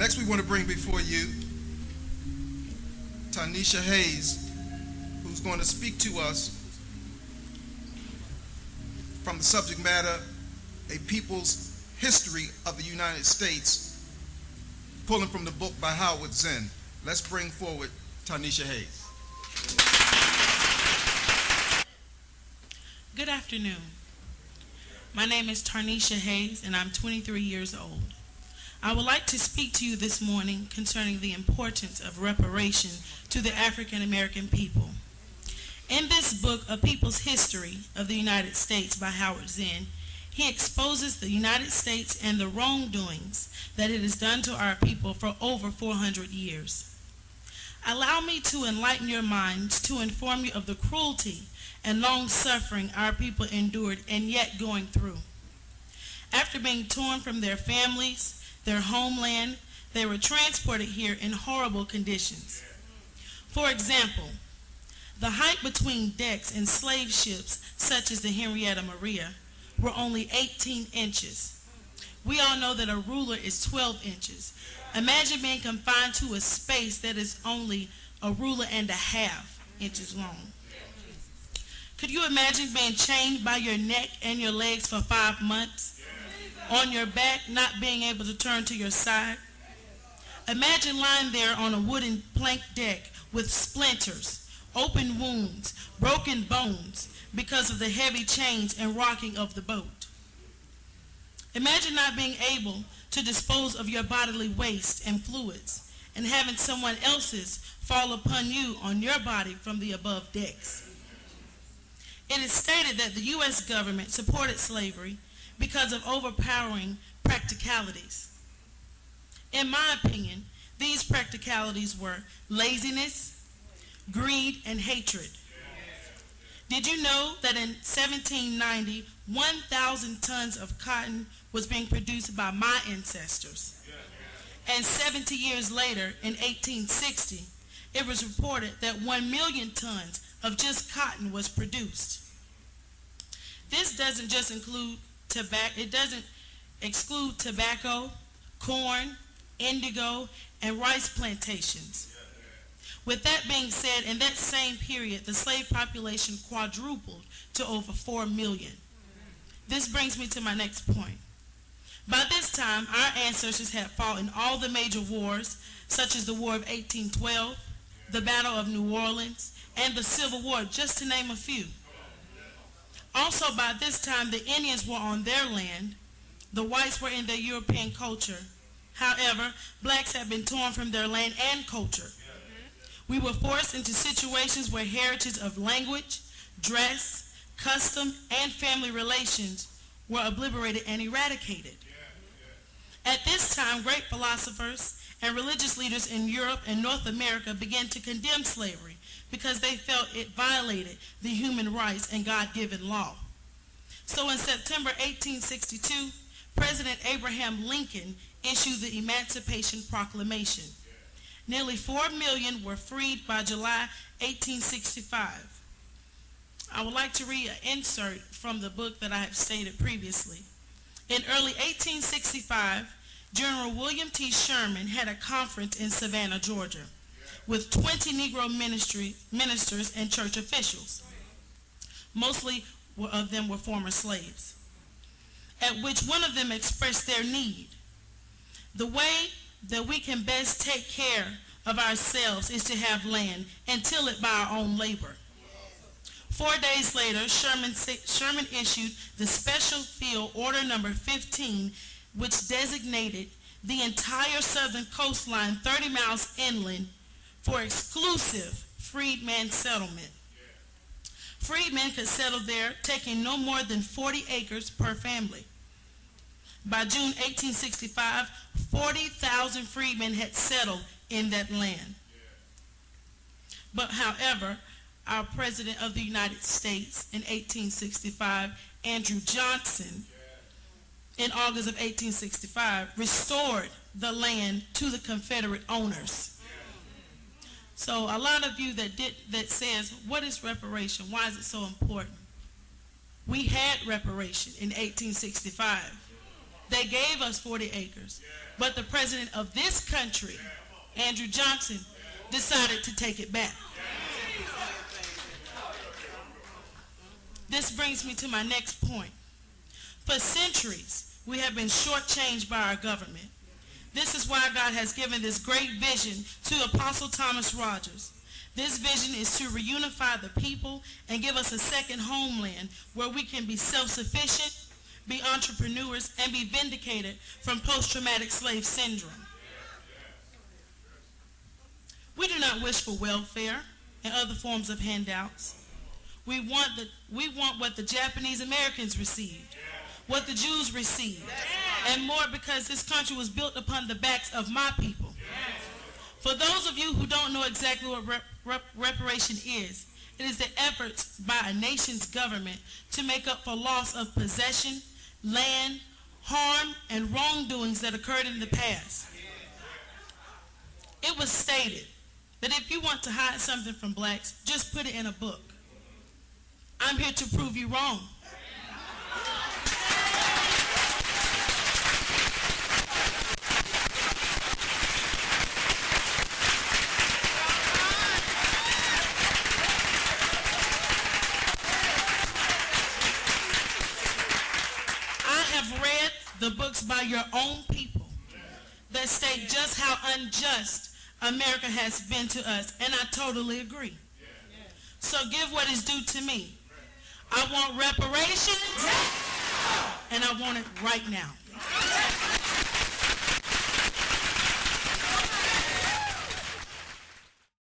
Next, we want to bring before you Tanisha Hayes, who's going to speak to us from the subject matter, A People's History of the United States, pulling from the book by Howard Zinn. Let's bring forward Tanisha Hayes. Good afternoon. My name is Tanisha Hayes, and I'm 23 years old. I would like to speak to you this morning concerning the importance of reparation to the African American people. In this book, A People's History of the United States by Howard Zinn, he exposes the United States and the wrongdoings that it has done to our people for over 400 years. Allow me to enlighten your minds to inform you of the cruelty and long suffering our people endured and yet going through. After being torn from their families, their homeland, they were transported here in horrible conditions. For example, the height between decks in slave ships such as the Henrietta Maria were only 18 inches. We all know that a ruler is 12 inches. Imagine being confined to a space that is only a ruler and a half inches long. Could you imagine being chained by your neck and your legs for 5 months? On your back, not being able to turn to your side? Imagine lying there on a wooden plank deck with splinters, open wounds, broken bones because of the heavy chains and rocking of the boat. Imagine not being able to dispose of your bodily waste and fluids and having someone else's fall upon you on your body from the above decks. It is stated that the U.S. government supported slavery because of overpowering practicalities. In my opinion, these practicalities were laziness, greed, and hatred. Did you know that in 1790, 1,000 tons of cotton was being produced by my ancestors? And 70 years later, in 1860, it was reported that 1 million tons of just cotton was produced. This doesn't just include tobacco, it doesn't exclude tobacco, corn, indigo, and rice plantations. With that being said, in that same period, the slave population quadrupled to over 4 million. This brings me to my next point. By this time, our ancestors had fought in all the major wars, such as the War of 1812, the Battle of New Orleans, and the Civil War, just to name a few. Also, by this time, the Indians were on their land. The whites were in their European culture. However, blacks had been torn from their land and culture. We were forced into situations where heritage of language, dress, custom, and family relations were obliterated and eradicated. At this time, great philosophers and religious leaders in Europe and North America began to condemn slavery because they felt it violated the human rights and God-given law. So in September 1862, President Abraham Lincoln issued the Emancipation Proclamation. Nearly 4 million were freed by July 1865. I would like to read an insert from the book that I have stated previously. In early 1865, General William T. Sherman had a conference in Savannah, Georgia, with 20 Negro ministers and church officials. Mostly of them were former slaves, at which one of them expressed their need. The way that we can best take care of ourselves is to have land and till it by our own labor. 4 days later, Sherman issued the Special Field Order Number 15, which designated the entire southern coastline 30 miles inland for exclusive freedman settlement. Freedmen could settle there, taking no more than 40 acres per family. By June 1865, 40,000 freedmen had settled in that land. But however, our President of the United States in 1865, Andrew Johnson, in August of 1865, restored the land to the Confederate owners. So a lot of you that says, what is reparation? Why is it so important? We had reparation in 1865. They gave us 40 acres. But the president of this country, Andrew Johnson, decided to take it back. This brings me to my next point. For centuries, we have been shortchanged by our government. This is why God has given this great vision to Apostle Thomas Rodgers. This vision is to reunify the people and give us a second homeland where we can be self-sufficient, be entrepreneurs, and be vindicated from post-traumatic slave syndrome. We do not wish for welfare and other forms of handouts. We want what the Japanese Americans received, what the Jews received, and more, because this country was built upon the backs of my people. For those of you who don't know exactly what reparation is, it is the efforts by a nation's government to make up for loss of possession, land, harm, and wrongdoings that occurred in the past. It was stated that if you want to hide something from blacks, just put it in a book. I'm here to prove you wrong. Read the books by your own people that state just how unjust America has been to us, and I totally agree. So give what is due to me. I want reparations, and I want it right now.